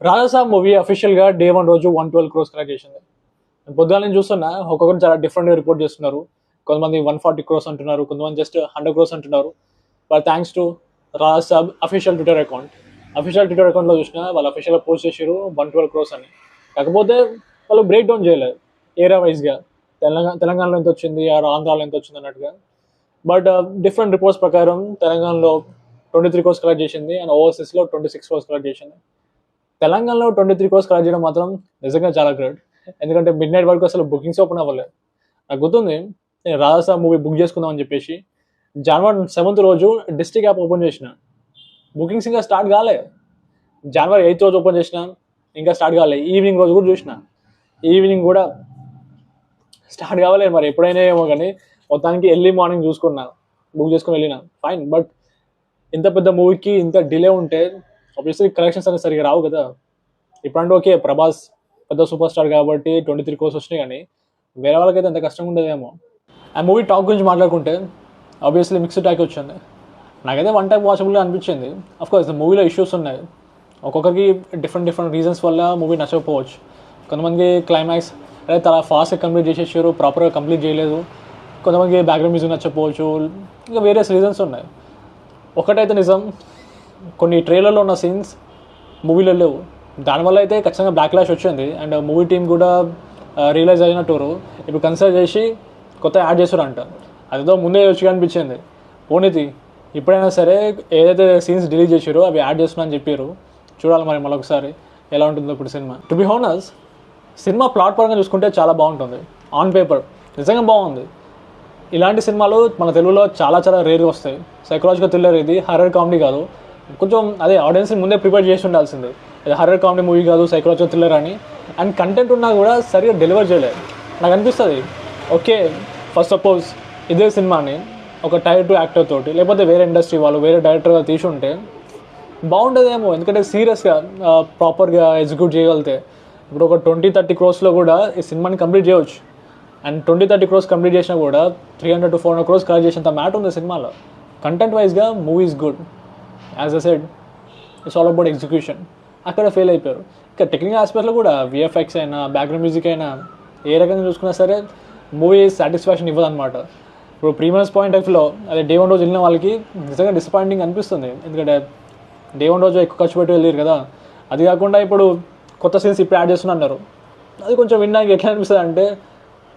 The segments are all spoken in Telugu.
రాజసాబ్ మూవీ అఫీషియల్గా డే 1 రోజు 112 క్రోర్స్ కలెక్ట్ చేసింది. పొద్దుగాల నేను చూస్తున్నా, ఒక్కొక్కరు చాలా డిఫరెంట్గా రిపోర్ట్ చేస్తున్నారు. కొంతమంది 140 క్రోర్స్ అంటున్నారు, కొంతమంది జస్ట్ 100 క్రోర్స్ అంటున్నారు. But thanks to Raja Saab official Twitter account. Official Twitter అకౌంట్లో చూసిన వాళ్ళు అఫీషియల్గా పోస్ట్ చేసారు 112 క్రోర్స్ అని. కాకపోతే వాళ్ళు బ్రేక్ డౌన్ చేయలేదు ఏరియా వైజ్గా, తెలంగాణలో ఎంత వచ్చింది, ఆంధ్రాలో ఎంత వచ్చింది అన్నట్టుగా. బట్ డిఫరెంట్ రిపోర్ట్స్ ప్రకారం తెలంగాణలో 23 క్రోర్స్ కలెక్ట్ చేసింది అండ్ ఓవర్సీస్లో 26 క్రోర్స్ కలెక్ట్ చేసింది. తెలంగాణలో 23 క్రోర్స్ కలెక్ట్ చేయడం మాత్రం నిజంగా చాలా గ్రేట్. ఎందుకంటే మిడ్ నైట్ వరకు అసలు బుకింగ్స్ ఓపెన్ అవ్వలేదు. నాకు గుర్తుంది, నేను రాజసాబ్ మూవీ బుక్ చేసుకుందాం అని చెప్పేసి జనవరి 7th రోజు డిస్ట్రిక్ట్ యాప్ ఓపెన్ చేసిన. బుకింగ్స్ ఇంకా స్టార్ట్ కాలే. జనవరి 8th రోజు ఓపెన్ చేసిన, ఇంకా స్టార్ట్ కాలే. ఈవినింగ్ రోజు కూడా చూసిన, ఈవినింగ్ కూడా స్టార్ట్ కావాలి. మరి ఎప్పుడైనా ఏమో కానీ మొత్తానికి ఎర్లీ మార్నింగ్ చూసుకున్నా, బుక్ చేసుకుని వెళ్ళినా ఫైన్. బట్ ఇంత పెద్ద మూవీకి ఇంత డిలే ఉంటే ఆబ్వియస్లీ కలెక్షన్స్ అనేది సరిగా రావు కదా. ఇప్పుడంటే ఓకే, ప్రభాస్ పెద్ద సూపర్ స్టార్ కాబట్టి 23 క్రోర్స్ వచ్చినాయి, కానీ వేరే వాళ్ళకైతే ఎంత కష్టంగా ఉండదేమో. ఆ మూవీ టాక్ గురించి మాట్లాడుకుంటే ఆబ్వియస్లీ మిక్స్డ్ టాక్ వచ్చింది. నాకైతే వన్ టైం వాచబుల్గా అనిపించింది. అఫ్కోర్స్ మూవీలో ఇష్యూస్ ఉన్నాయి, ఒక్కొక్కరికి డిఫరెంట్ రీజన్స్ వల్ల మూవీ నచ్చకపోవచ్చు. కొంతమందికి క్లైమాక్స్ అంటే చాలా ఫాస్ట్గా కంప్లీట్ చేసేసారు, ప్రాపర్గా కంప్లీట్ చేయలేదు. కొంతమందికి బ్యాక్గ్రౌండ్ మ్యూజిక్ నచ్చకపోవచ్చు, ఇంకా వేరియస్ రీజన్స్ ఉన్నాయి. ఒకటైతే నిజం, కొన్ని ట్రైలర్లో ఉన్న సీన్స్ మూవీలో లేవు. దానివల్ల అయితే ఖచ్చితంగా బ్యాక్లాష్ వచ్చింది. అండ్ మూవీ టీం కూడా రియలైజ్ అయినట్టు ఇప్పుడు కన్సిడర్ చేసి కొత్త యాడ్ చేశారంట. అదేదో ముందే వచ్చి అనిపించింది. పోనీతి ఇప్పుడైనా సరే ఏదైతే సీన్స్ డిలీట్ చేసారో అవి యాడ్ చేస్తున్నా అని చెప్పారు. చూడాలి మరి మరొకసారి ఎలా ఉంటుందో ఇప్పుడు cinema. To be honest, cinema plot పరంగా చూసుకుంటే చాలా బాగుంటుంది. ఆన్ పేపర్ నిజంగా బాగుంది. ఇలాంటి సినిమాలు మన తెలుగులో చాలా చాలా రేర్గా వస్తాయి. సైకలాజికల్ థ్రిల్లర్, ఇది హర్రర్ కామెడీ కాదు. కొంచెం అదే ఆడియన్స్ని ముందే ప్రిపేర్ చేసి ఉండాల్సింది, ఇది హర్రర్ కామెడీ మూవీ కాదు, సైకలాజికల్ థ్రిల్లర్ అని. అండ్ కంటెంట్ ఉన్నా కూడా సరిగ్గా డెలివర్ చేయలేదు. నాకు అనిపిస్తుంది, ఓకే ఫస్ట్ సపోజ్ ఇదే సినిమాని ఒక టైర్ 2 యాక్టర్ తోటి, లేకపోతే వేరే ఇండస్ట్రీ వాళ్ళు వేరే డైరెక్టర్గా తీసుంటే బాగుంటుందేమో. ఎందుకంటే సీరియస్గా ప్రాపర్గా ఎగ్జిక్యూట్ చేయగలిగితే ఇప్పుడు ఒక 20-30 క్రోర్స్లో కూడా ఈ సినిమాని కంప్లీట్ చేయవచ్చు. అండ్ 20-30 క్రోర్స్ కంప్లీట్ చేసినా కూడా 300 to 400 క్రోర్స్ కలెక్ట్ చేసేంత మ్యాటర్ ఉంది సినిమాలో. కంటెంట్ వైజ్గా movie is good. As a said, it's all about execution. అక్కడ ఫెయిల్ అయిపోయారు. ఇంకా టెక్నికల్ ఆస్పెక్ట్లో కూడా విఎఫ్ఎక్స్ అయినా, బ్యాక్గ్రౌండ్ మ్యూజిక్ అయినా, ఏ రకంగా చూసుకున్నా సరే మూవీ సాటిస్ఫాక్షన్ ఇవ్వదన్నమాట. ఇప్పుడు ప్రీమియర్స్ పాయింట్ ఆఫ్ వ్యూలో అదే డే 1 రోజు వెళ్ళిన వాళ్ళకి నిజంగా డిసప్పాయింటింగ్ అనిపిస్తుంది. ఎందుకంటే డే 1 రోజు ఎక్కువ ఖర్చు పెట్టి వెళ్ళారు కదా. అది కాకుండా ఇప్పుడు కొత్త సీన్స్ ఇప్పుడు యాడ్ చేస్తున్నారు. అది కొంచెం వినడానికి ఎట్లా అనిపిస్తుంది అంటే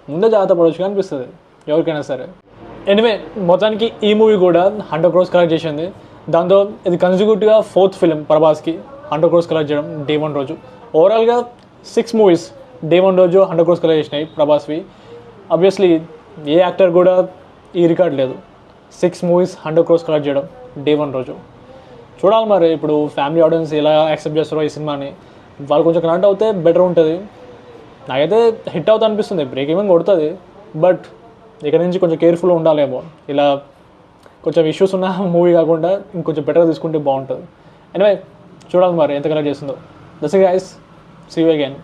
ముందే జాగ్రత్త పడవచ్చు అనిపిస్తుంది ఎవరికైనా సరే. ఎనివే, మొత్తానికి ఈ మూవీ కూడా 100 క్రోర్స్ కలెక్ట్ చేసింది. దాంతో ఇది కన్సిక్యూటివ్గా 4th ఫిలిం ప్రభాస్కి 100 క్రోర్స్ కలెక్ట్ చేయడం డే 1 రోజు. ఓవరాల్గా 6 మూవీస్ డే 1 రోజు 100 క్రోర్స్ కలెక్ట్ చేసినాయి ప్రభాస్వి. ఆబ్వియస్లీ ఏ యాక్టర్ కూడా ఈ రికార్డ్ లేదు, 6 మూవీస్ 100 క్రోర్స్ కలెక్ట్ చేయడం డే 1 రోజు. చూడాలి మరి ఇప్పుడు ఫ్యామిలీ ఆడియన్స్ ఎలా యాక్సెప్ట్ చేస్తారో ఈ సినిమాని. వాళ్ళు కొంచెం కనెక్ట్ అవుతే బెటర్ ఉంటుంది. నాకైతే హిట్ అవుతా అనిపిస్తుంది, బ్రేక్ ఈవెన్ కొడుతుంది. బట్ ఇక్కడ నుంచి కొంచెం కేర్ఫుల్గా ఉండాలేమో. ఇలా కొంచెం ఇష్యూస్ ఉన్న మూవీ కాకుండా ఇంకొంచెం బెటర్గా తీసుకుంటే బాగుంటుంది. ఎనివే, చూడాలి మరి ఎంత కలెక్ట్ చేస్తుందో. That's it guys, see you again.